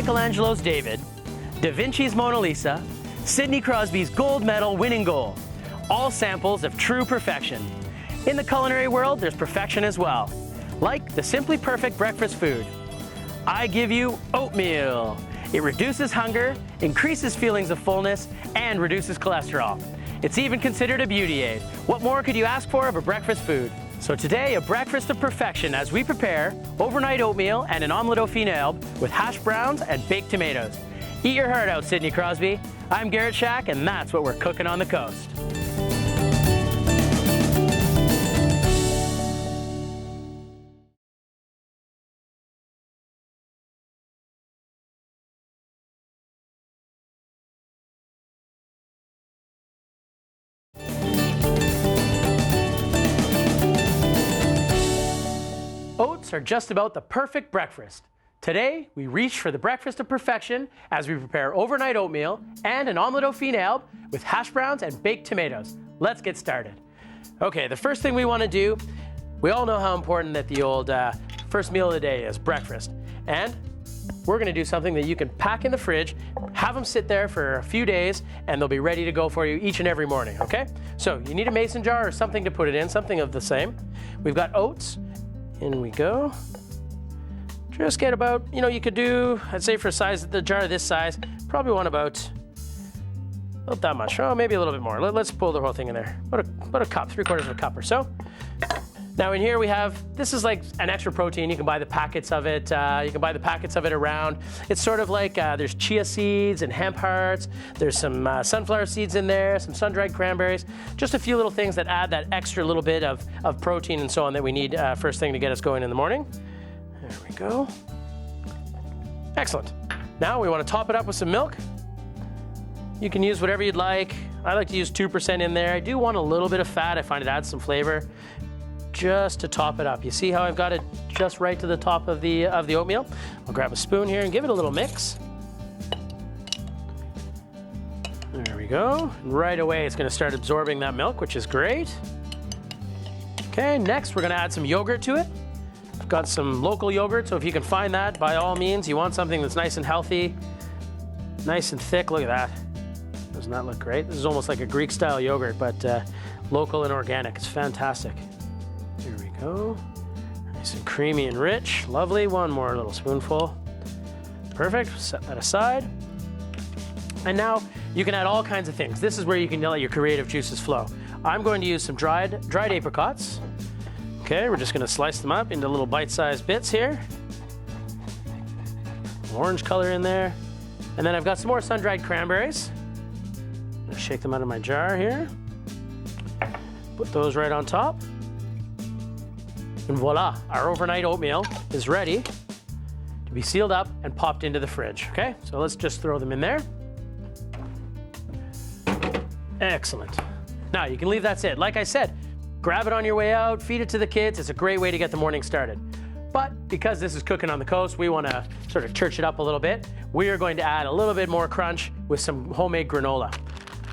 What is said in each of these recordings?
Michelangelo's David, Da Vinci's Mona Lisa, Sidney Crosby's gold medal winning goal. All samples of true perfection. In the culinary world, there's perfection as well, like the Simply Perfect breakfast food. I give you oatmeal. It reduces hunger, increases feelings of fullness, and reduces cholesterol. It's even considered a beauty aid. What more could you ask for of a breakfast food? So today, a breakfast of perfection as we prepare overnight oatmeal and an omelette au finale with hash browns and baked tomatoes. Eat your heart out, Sidney Crosby. I'm Garrett Shack, and that's what we're cooking on the coast. Oats are just about the perfect breakfast. Today, we reach for the breakfast of perfection as we prepare overnight oatmeal and an omelette au finale with hash browns and baked tomatoes. Let's get started. Okay, the first thing we want to do, we all know how important that the old first meal of the day is, breakfast. And we're going to do something that you can pack in the fridge, have them sit there for a few days, and they'll be ready to go for you each and every morning, okay? So you need a mason jar or something to put it in, something of the same. We've got oats. In we go. Just get about, you could do, I'd say for the jar this size, probably want about that much. Oh, maybe a little bit more. Let's pull the whole thing in there. About a cup, 3/4 of a cup or so. Now in here we have, this is like an extra protein. You can buy the packets of it. You can buy the packets of it around. It's sort of like, there's chia seeds and hemp hearts. There's some sunflower seeds in there, some sun-dried cranberries. Just a few little things that add that extra little bit of protein and so on that we need first thing to get us going in the morning. There we go. Excellent. Now we want to top it up with some milk. You can use whatever you'd like. I like to use 2% in there. I do want a little bit of fat. I find it adds some flavor. Just to top it up. You see how I've got it just right to the top of the oatmeal? I'll grab a spoon here and give it a little mix. There we go. And right away it's going to start absorbing that milk, which is great. Okay, next we're going to add some yogurt to it. I've got some local yogurt, so if you can find that, by all means, you want something that's nice and healthy, nice and thick. Look at that. Doesn't that look great? This is almost like a Greek-style yogurt, but local and organic. It's fantastic. Here we go. Nice and creamy and rich. Lovely. One more little spoonful. Perfect. Set that aside. And now you can add all kinds of things. This is where you can let your creative juices flow. I'm going to use some dried apricots. Okay, we're just going to slice them up into little bite-sized bits here. Orange color in there. And then I've got some more sun-dried cranberries. I'm going to shake them out of my jar here. Put those right on top. And voila, our overnight oatmeal is ready to be sealed up and popped into the fridge, okay? So let's just throw them in there. Excellent. Now you can leave, that's it. Like I said, grab it on your way out, feed it to the kids. It's a great way to get the morning started. But because this is cooking on the coast, we want to sort of church it up a little bit. We are going to add a little bit more crunch with some homemade granola.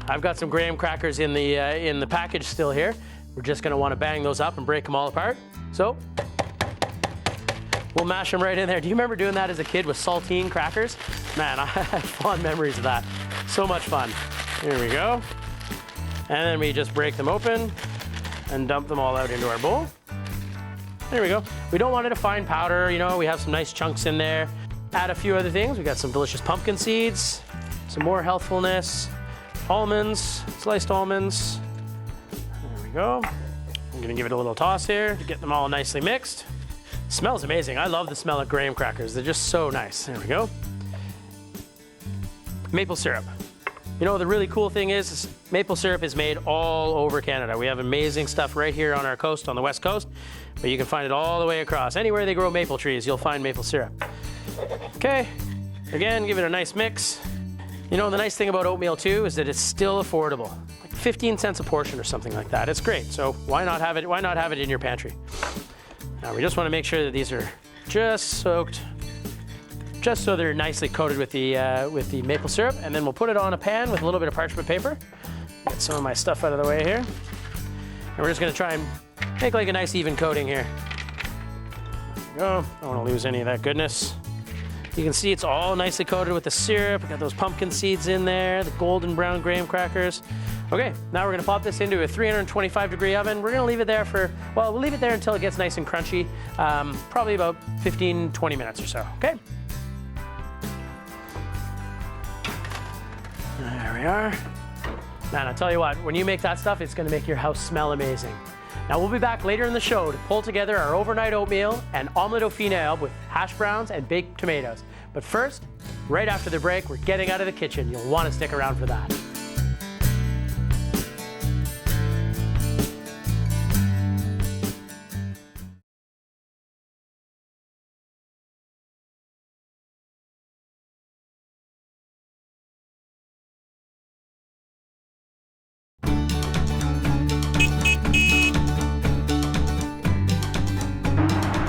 I've got some graham crackers in the package still here. We're just going to want to bang those up and break them all apart. So we'll mash them right in there. Do you remember doing that as a kid with saltine crackers? Man, I have fond memories of that. So much fun. Here we go. And then we just break them open and dump them all out into our bowl. There we go. We don't want it a fine powder, we have some nice chunks in there. Add a few other things. We got some delicious pumpkin seeds, some more healthfulness, almonds, sliced almonds. There we go. I'm gonna give it a little toss here to get them all nicely mixed. Smells amazing. I love the smell of graham crackers. They're just so nice. There we go. Maple syrup. The really cool thing is maple syrup is made all over Canada. We have amazing stuff right here on our coast, on the west coast, but you can find it all the way across. Anywhere they grow maple trees, you'll find maple syrup. Okay, again, give it a nice mix. The nice thing about oatmeal too is that it's still affordable. Like 15 cents a portion or something like that. It's great, so why not have it in your pantry? Now we just want to make sure that these are just soaked, just so they're nicely coated with the maple syrup, and then we'll put it on a pan with a little bit of parchment paper. Get some of my stuff out of the way here. And we're just gonna try and make like a nice even coating here. There we go. Don't wanna lose any of that goodness. You can see it's all nicely coated with the syrup. We got those pumpkin seeds in there, the golden brown graham crackers. Okay, now we're gonna pop this into a 325-degree oven. We're gonna leave it there for, well, we'll leave it there until it gets nice and crunchy, probably about 15-20 minutes or so, okay? There we are. Man, I'll tell you what, when you make that stuff, it's gonna make your house smell amazing. Now we'll be back later in the show to pull together our overnight oatmeal and omelette au finale with hash browns and baked tomatoes. But first, right after the break, we're getting out of the kitchen. You'll want to stick around for that.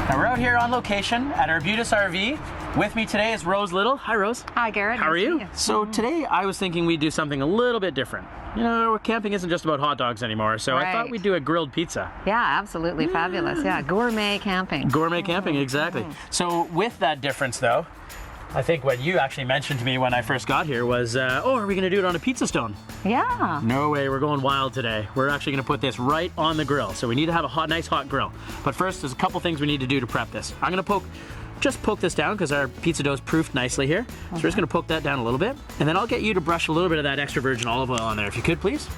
Now we're out here on location at Arbutus RV. With me today is Rose Little. Hi, Rose. Hi, Garrett. How are you? Nice to So today I was thinking we'd do something a little bit different. You know, camping isn't just about hot dogs anymore, so I thought Right. we'd do a grilled pizza. Yeah, absolutely fabulous. Yeah, gourmet camping. Gourmet camping, exactly. So with that difference though, I think what you actually mentioned to me when I first got here was, oh, are we gonna do it on a pizza stone? Yeah. No way, we're going wild today. We're actually gonna put this right on the grill. So we need to have a nice hot grill. But first, there's a couple things we need to do to prep this. I'm gonna just poke this down because our pizza dough is proofed nicely here. So we're just gonna poke that down a little bit. And then I'll get you to brush a little bit of that extra virgin olive oil on there, if you could, please.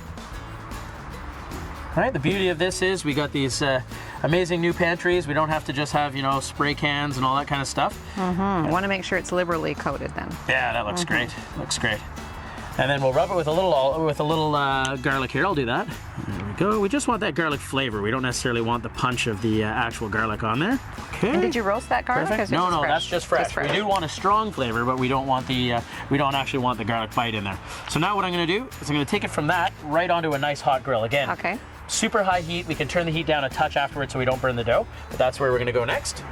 All right, the beauty of this is we got these amazing new pantries. We don't have to just have, you know, spray cans and all that kind of stuff. Want to make sure it's liberally coated then. Yeah, that looks great. Looks great. And then we'll rub it with a little garlic here. I'll do that. There we go. We just want that garlic flavor. We don't necessarily want the punch of the actual garlic on there. Okay. And did you roast that garlic? Perfect. Or is it No, just no, fresh? that's just fresh. We do want a strong flavor, but we don't want the we don't actually want the garlic bite in there. So now what I'm going to do is I'm going to take it from that right onto a nice hot grill again. Okay. Super high heat. We can turn the heat down a touch afterwards so we don't burn the dough, but that's where we're going to go next.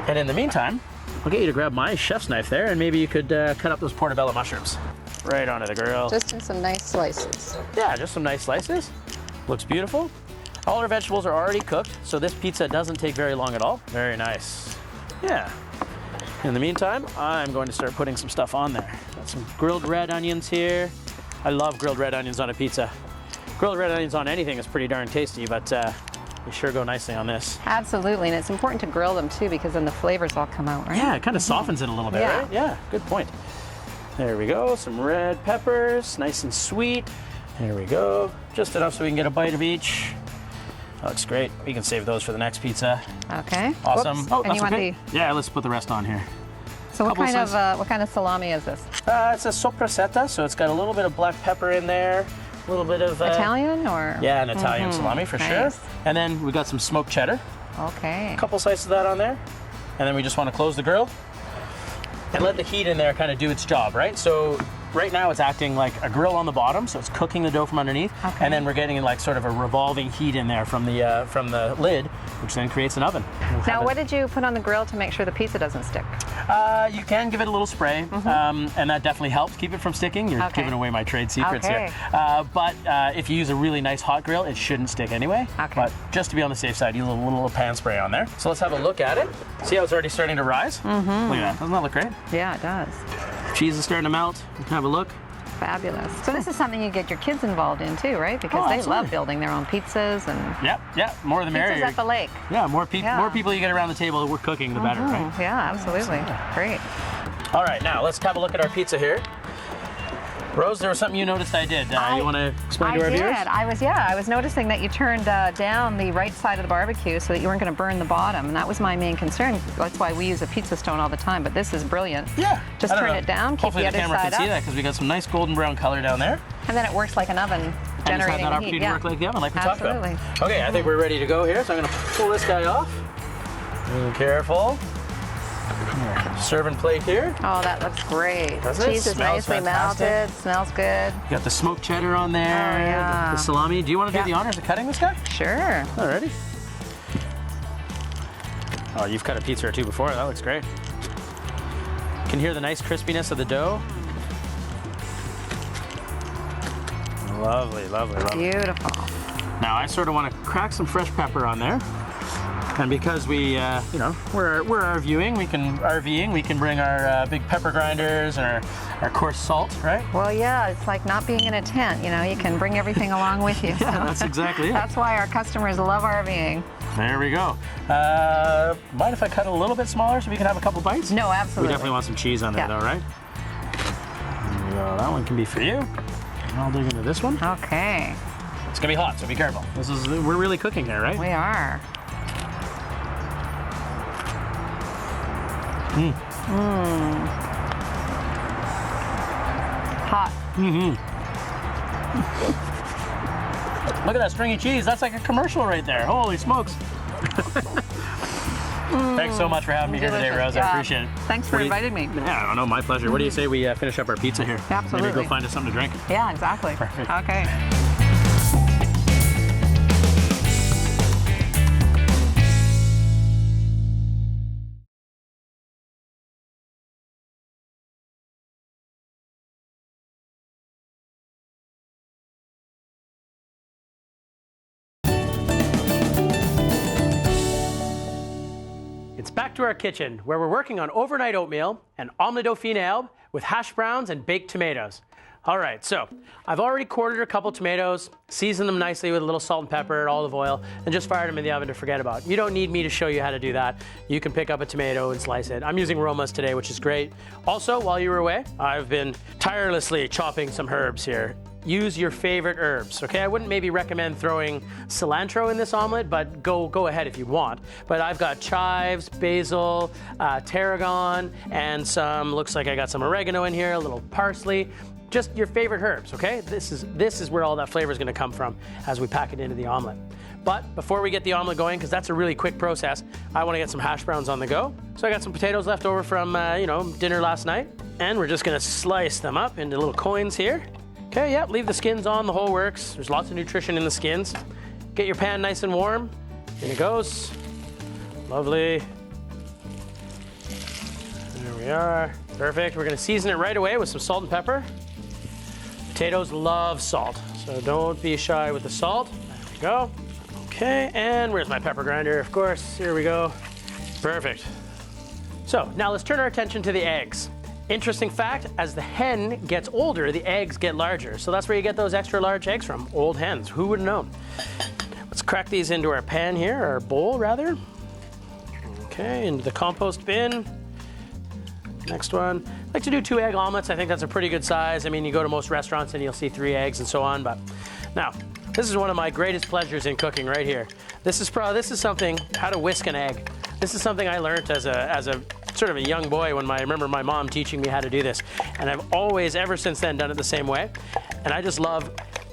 And in the meantime, I'll get you to grab my chef's knife there, and maybe you could cut up those portobello mushrooms right onto the grill. Just in some nice slices. Yeah, just some nice slices. Looks beautiful. All our vegetables are already cooked, so this pizza doesn't take very long at all. Very nice. Yeah. In the meantime, I'm going to start putting some stuff on there. Got some grilled red onions here. I love grilled red onions on a pizza. Grilled red onions on anything is pretty darn tasty, but they sure go nicely on this. Absolutely, and it's important to grill them too because then the flavors all come out, right? Yeah, it kind of softens it a little bit, Yeah. right? Yeah, good point. There we go, some red peppers, nice and sweet. There we go, just enough so we can get a bite of each. That looks great. We can save those for the next pizza. Okay. Awesome. Whoops. Oh, And that's you want okay. Yeah, let's put the rest on here. So what couple kind of salami is this? It's a sopressata, so it's got a little bit of black pepper in there, a little bit of Italian or? Yeah, an Italian salami for Nice. sure. And then we got some smoked cheddar. Okay. A couple slices of that on there. And then we just want to close the grill and let the heat in there kind of do its job, right? So right now it's acting like a grill on the bottom, so it's cooking the dough from underneath. Okay. And then we're getting like sort of a revolving heat in there from the lid, which then creates an oven. Now, what did you put on the grill to make sure the pizza doesn't stick? You can give it a little spray, and that definitely helps keep it from sticking. You're Okay. giving away my trade secrets Okay. here. But if you use a really nice hot grill, it shouldn't stick anyway. Okay. But just to be on the safe side, use a little pan spray on there. So let's have a look at it. See how it's already starting to rise? Look at that. Doesn't that look great? Yeah, it does. Cheese is starting to melt. You can have a look. Fabulous. So this is something you get your kids involved in too, right? Because Oh, they absolutely. love building their own pizzas and Yep. More the merrier. pizzas at the lake. Yeah, more Yeah. people you get around the table we're cooking, the better, right? Yeah, absolutely. Great. All right, now let's have a look at our pizza here. Rose, there was something you noticed I did. You want to explain to our viewers? I was noticing that you turned down the right side of the barbecue so that you weren't going to burn the bottom, and that was my main concern. That's why we use a pizza stone all the time, but this is brilliant. Yeah. Just I don't turn know. it down, keep Hopefully the the other camera side can see up, that because we got some nice golden brown color down there. and then it works like an oven, I just had generating that opportunity heat. to Yeah. work like the oven, like we talked about. Absolutely. Okay, I think we're ready to go here, so I'm going to pull this guy off. Be careful. Serving plate here. Oh, that looks great. Doesn't it? Cheese is Smells nicely fantastic. melted. Smells good. You got the smoked cheddar on there. Oh, yeah. The salami. Do you want to do Yeah. the honors of cutting this guy? Sure. Alrighty. Oh, you've cut a pizza or two before. That looks great. Can hear the nice crispiness of the dough. Lovely, lovely, lovely. Beautiful. Now I sort of want to crack some fresh pepper on there. And because we, we're RVing, we can bring our big pepper grinders and our coarse salt, right? Well, yeah, it's like not being in a tent, you can bring everything along with you. Yeah, that's exactly it. That's why our customers love RVing. There we go. Mind if I cut it a little bit smaller so we can have a couple bites? No, absolutely. We definitely want some cheese on there though, right? There we go. That one can be for you. And I'll dig into this one. Okay. It's gonna be hot, so be careful. We're really cooking here, right? We are. Hot. Look at that stringy cheese. That's like a commercial right there. Holy smokes. Thanks so much for having me here today, Rose. I appreciate it. Thanks for inviting me. Yeah, I don't know, my pleasure. What do you say we finish up our pizza here? Absolutely. Maybe go find us something to drink. Yeah, exactly. Perfect. Okay. It's back to our kitchen, where we're working on overnight oatmeal and omelette dauphine with hash browns and baked tomatoes. All right, so I've already quartered a couple tomatoes, seasoned them nicely with a little salt and pepper, olive oil, and just fired them in the oven to forget about. You don't need me to show you how to do that. You can pick up a tomato and slice it. I'm using Roma's today, which is great. Also, while you were away, I've been tirelessly chopping some herbs here. Use your favorite herbs, okay? I wouldn't maybe recommend throwing cilantro in this omelet, but go ahead if you want. But I've got chives, basil, tarragon, and looks like I got some oregano in here, a little parsley. Just your favorite herbs, okay? This is where all that flavor is gonna come from as we pack it into the omelet. But before we get the omelet going, because that's a really quick process, I wanna get some hash browns on the go. So I got some potatoes left over from dinner last night, and we're just gonna slice them up into little coins here. Okay, yeah, leave the skins on, the whole works. There's lots of nutrition in the skins. Get your pan nice and warm. In it goes. Lovely. There we are. Perfect. We're gonna season it right away with some salt and pepper. Potatoes love salt, so don't be shy with the salt. There we go. Okay, and where's my pepper grinder? Of course, here we go. Perfect. So now let's turn our attention to the eggs. Interesting fact, as the hen gets older, the eggs get larger. So that's where you get those extra large eggs from, old hens. Who would have known? Let's crack these into our pan here, our bowl rather. Okay, into the compost bin. Next one. I like to do 2 egg omelets. I think that's a pretty good size. I mean, you go to most restaurants and you'll see 3 eggs and so on. But now, this is one of my greatest pleasures in cooking right here. This is something, how to whisk an egg. This is something I learned as a sort of a young boy when I remember my mom teaching me how to do this. And I've always, ever since then, done it the same way. And I just love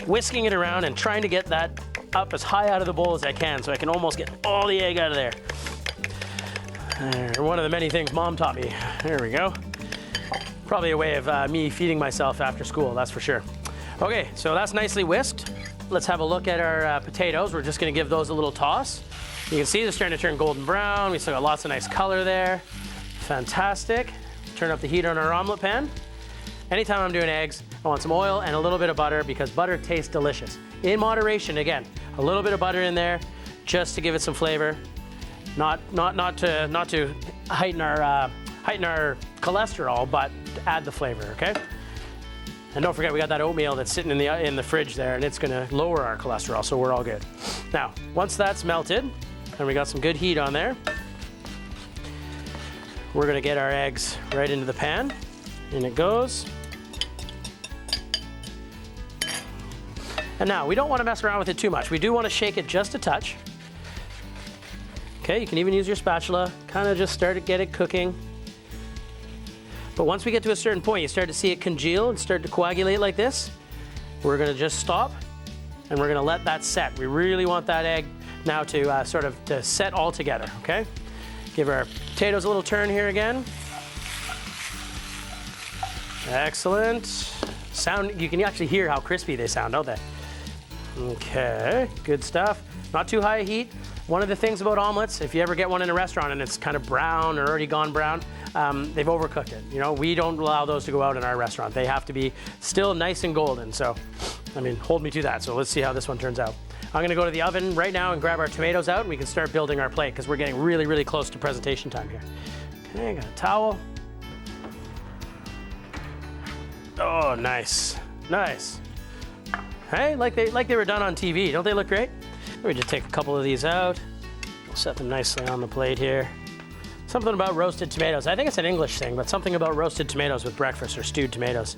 whisking it around and trying to get that up as high out of the bowl as I can so I can almost get all the egg out of there. One of the many things Mom taught me. There we go. Probably a way of me feeding myself after school, that's for sure. Okay, so that's nicely whisked. Let's have a look at our potatoes. We're just gonna give those a little toss. You can see they're starting to turn golden brown. We still got lots of nice color there. Fantastic. Turn up the heat on our omelet pan. Anytime I'm doing eggs, I want some oil and a little bit of butter because butter tastes delicious. In moderation, again, a little bit of butter in there just to give it some flavor. Not to heighten our cholesterol, but to add the flavor, okay? And don't forget, we got that oatmeal that's sitting in the fridge there, and it's gonna lower our cholesterol, so we're all good. Now, once that's melted, and we got some good heat on there, we're gonna get our eggs right into the pan. In it goes. And now, we don't wanna mess around with it too much. We do wanna shake it just a touch. Okay, you can even use your spatula, kind of just get it cooking. But once we get to a certain point, you start to see it congeal and start to coagulate like this. We're gonna just stop, and we're gonna let that set. We really want that egg now to to set all together, okay? Give our potatoes a little turn here again. Excellent. Sound, you can actually hear how crispy they sound, don't they? Okay, good stuff. Not too high a heat. One of the things about omelets, if you ever get one in a restaurant and it's kind of brown or already gone brown, they've overcooked it. You know, we don't allow those to go out in our restaurant. They have to be still nice and golden. So, I mean, hold me to that. So let's see how this one turns out. I'm gonna go to the oven right now and grab our tomatoes out and we can start building our plate because we're getting really, really close to presentation time here. Okay, got a towel. Oh, nice, nice. Hey, like they were done on TV. Don't they look great? Let me just take a couple of these out. We'll set them nicely on the plate here. Something about roasted tomatoes. I think it's an English thing, but something about roasted tomatoes with breakfast or stewed tomatoes.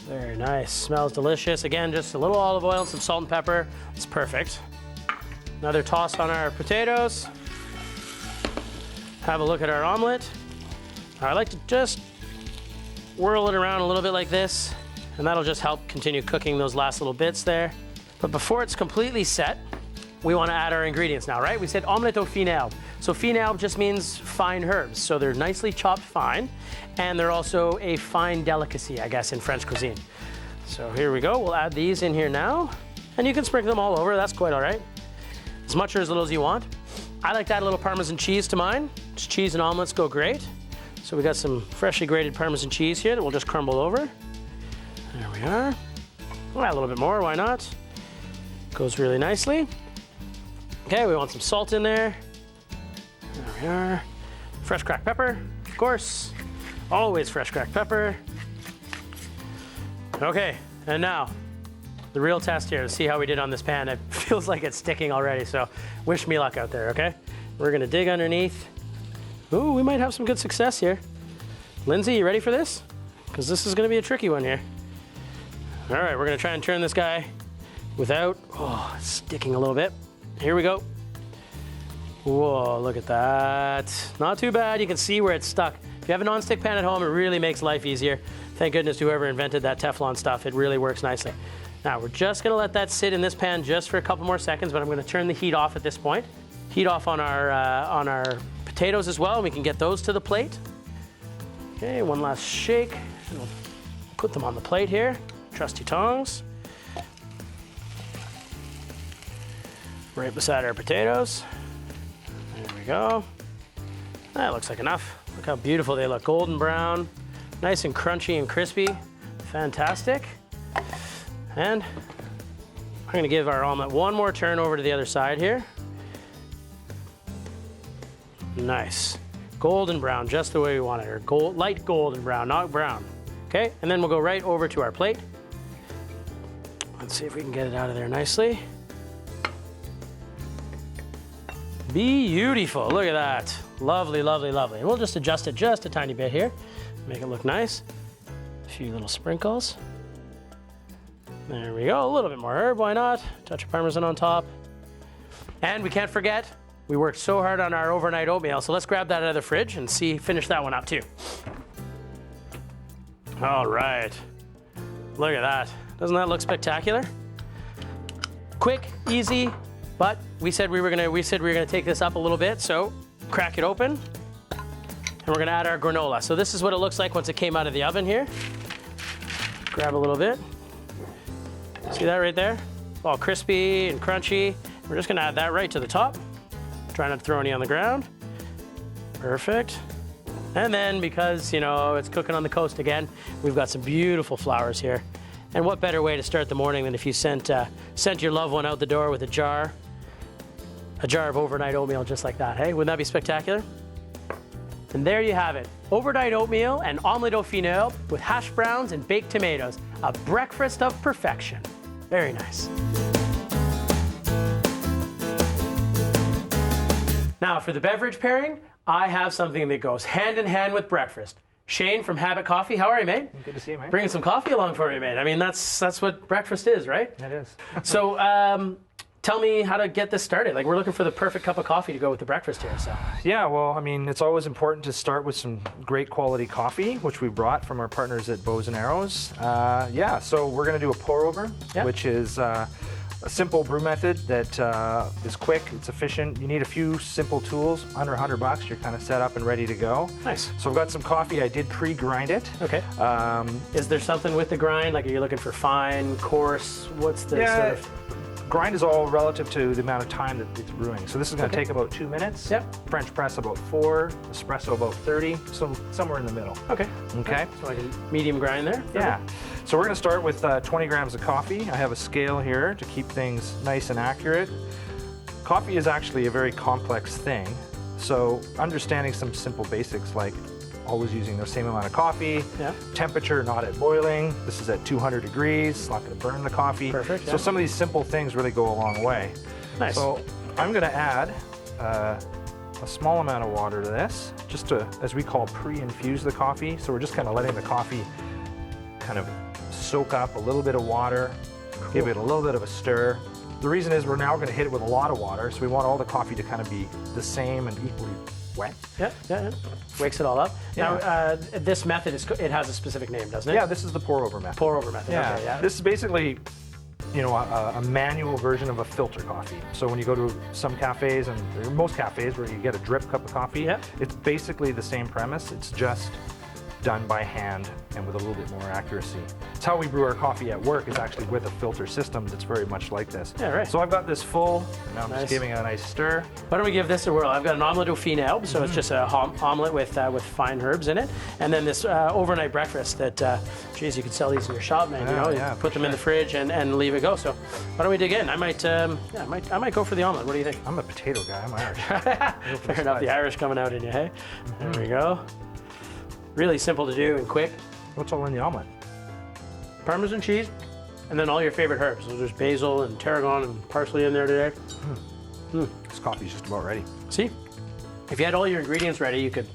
Very nice. Smells delicious. Again, just a little olive oil and some salt and pepper. It's perfect. Another toss on our potatoes. Have a look at our omelet. I like to just whirl it around a little bit like this, and that'll just help continue cooking those last little bits there. But before it's completely set, we want to add our ingredients now, right? We said omelette au fine herbe. So fine herbe just means fine herbs. So they're nicely chopped fine, and they're also a fine delicacy, I guess, in French cuisine. So here we go. We'll add these in here now, and you can sprinkle them all over. That's quite all right. As much or as little as you want. I like to add a little Parmesan cheese to mine. Just cheese and omelets go great. So we got some freshly grated Parmesan cheese here that we'll just crumble over. There we are. We'll add a little bit more, why not? Goes really nicely. Okay, we want some salt in there. There we are. Fresh cracked pepper, of course. Always fresh cracked pepper. Okay, and now the real test here to see how we did on this pan. It feels like it's sticking already, so wish me luck out there, okay? We're gonna dig underneath. Ooh, we might have some good success here. Lindsay, you ready for this? Because this is gonna be a tricky one here. All right, we're gonna try and turn this guy without, oh, it's sticking a little bit. Here we go. Whoa, look at that. Not too bad, you can see where it's stuck. If you have a non-stick pan at home, it really makes life easier. Thank goodness whoever invented that Teflon stuff, it really works nicely. Now, we're just gonna let that sit in this pan just for a couple more seconds, but I'm gonna turn the heat off at this point. Heat off on our potatoes as well, and we can get those to the plate. Okay, one last shake, and we'll put them on the plate here. Trusty tongs. Right beside our potatoes. There we go. That looks like enough. Look how beautiful they look. Golden brown, nice and crunchy and crispy. Fantastic. And I'm gonna give our omelet one more turn over to the other side here. Nice. Golden brown, just the way we want it, or light golden brown, not brown. Okay, and then we'll go right over to our plate. Let's see if we can get it out of there nicely. Beautiful, look at that. Lovely, lovely, lovely. And we'll just adjust it just a tiny bit here, make it look nice. A few little sprinkles. There we go, a little bit more herb, why not? Touch of Parmesan on top. And we can't forget, we worked so hard on our overnight oatmeal, so let's grab that out of the fridge and finish that one up too. All right, look at that. Doesn't that look spectacular? Quick, easy, but we said we were gonna take this up a little bit, so crack it open, and we're gonna add our granola. So this is what it looks like once it came out of the oven here. Grab a little bit. See that right there? All crispy and crunchy. We're just gonna add that right to the top. Try not to throw any on the ground. Perfect. And then because, you know, it's cooking on the coast again, we've got some beautiful flowers here. And what better way to start the morning than if you sent your loved one out the door with a jar of overnight oatmeal just like that, hey? Wouldn't that be spectacular? And there you have it. Overnight oatmeal and omelette au fine herbe with hash browns and baked tomatoes. A breakfast of perfection. Very nice. Now for the beverage pairing, I have something that goes hand in hand with breakfast. Shane from Habit Coffee, how are you, mate? Good to see you, mate. Bringing some coffee along for me, mate. I mean, that's what breakfast is, right? It is. So tell me how to get this started. Like, we're looking for the perfect cup of coffee to go with the breakfast here, so. Yeah, well, I mean, it's always important to start with some great quality coffee, which we brought from our partners at Bows and Arrows. Yeah, so we're going to do a pour over, which is a simple brew method that is quick, it's efficient. You need a few simple tools. Under $100, you're kind of set up and ready to go. Nice. So I've got some coffee. I did pre-grind it. Okay. Is there something with the grind? Like, are you looking for fine, coarse? What's the sort of... Grind is all relative to the amount of time that it's brewing. So this is going to take about 2 minutes. Yep. French press about 4, espresso about 30, so somewhere in the middle. Okay. Okay. So like a medium grind there? Yeah. So we're going to start with 20 grams of coffee. I have a scale here to keep things nice and accurate. Coffee is actually a very complex thing. So understanding some simple basics like always using the same amount of coffee, temperature not at boiling, this is at 200 degrees, it's not going to burn the coffee. Perfect. So some of these simple things really go a long way. Nice. So I'm going to add a small amount of water to this, just to, as we call, pre-infuse the coffee. So we're just kind of letting the coffee kind of soak up a little bit of water, give it a little bit of a stir. The reason is we're now going to hit it with a lot of water, so we want all the coffee to kind of be the same and equally wet. Yeah. Wakes it all up. Yeah. Now, this method, it has a specific name, doesn't it? Yeah, this is the pour-over method. Pour-over method, okay, yeah. This is basically, you know, a manual version of a filter coffee. So when you go to some cafes, and most cafes where you get a drip cup of coffee, it's basically the same premise. It's just done by hand and with a little bit more accuracy. It's how we brew our coffee at work, is actually with a filter system that's very much like this. Yeah, right. So I've got this full, and now I'm just giving it a nice stir. Why don't we give this a whirl? I've got an omelette au finale, so it's just a omelet with fine herbs in it. And then this overnight breakfast that, geez, you could sell these in your shop, man. You know, put them in the fridge and leave it go. So why don't we dig in? I might go for the omelet. What do you think? I'm a potato guy, I'm Irish. Fair enough, the Irish coming out in you, hey? There we go. Really simple to do and quick. What's all in the omelet? Parmesan cheese, and then all your favorite herbs. So there's basil and tarragon and parsley in there today. This coffee's just about ready. See, if you had all your ingredients ready, you could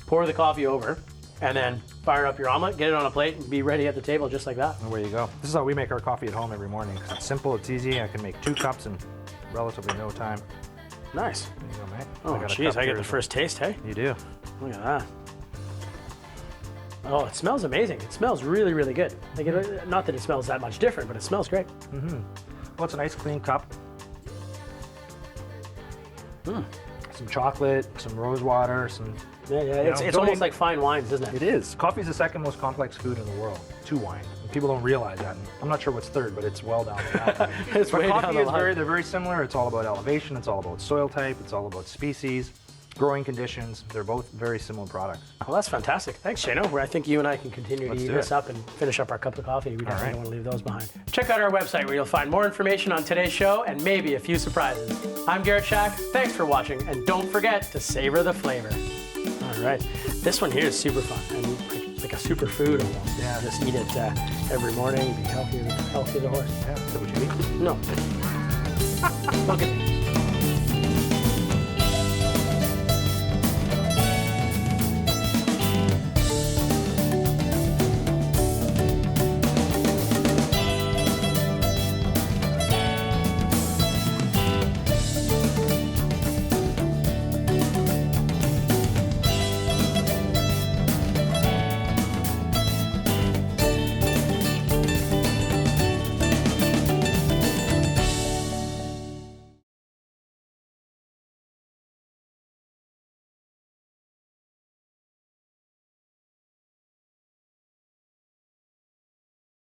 pour the coffee over and then fire up your omelet, get it on a plate, and be ready at the table just like that. And there you go. This is how we make our coffee at home every morning. It's simple, it's easy. I can make 2 cups in relatively no time. Nice. There you go, mate. Oh, jeez, I get the first taste, hey? You do. Look at that. Oh, it smells amazing. It smells really, really good. Like not that it smells that much different, but it smells great. Well, it's a nice clean cup. Some chocolate, some rose water, some... Yeah, it's almost like fine wine, isn't it? It is. Coffee is the second most complex food in the world to wine. And people don't realize that. And I'm not sure what's third, but it's well down the line. It's way down the line. They're very similar. It's all about elevation. It's all about soil type. It's all about species, growing conditions. They're both very similar products. Well, that's fantastic. Thanks, Shano. I think you and I can continue to eat this up and finish up our cup of coffee. We definitely don't want to leave those behind. Check out our website where you'll find more information on today's show and maybe a few surprises. I'm Garrett Shack. Thanks for watching, and don't forget to savor the flavor. All right. This one here is super fun. I mean, like a superfood almost. Yeah. Just eat it every morning. Be healthy as a horse. Yeah. Is that what you eat? No. Look at me.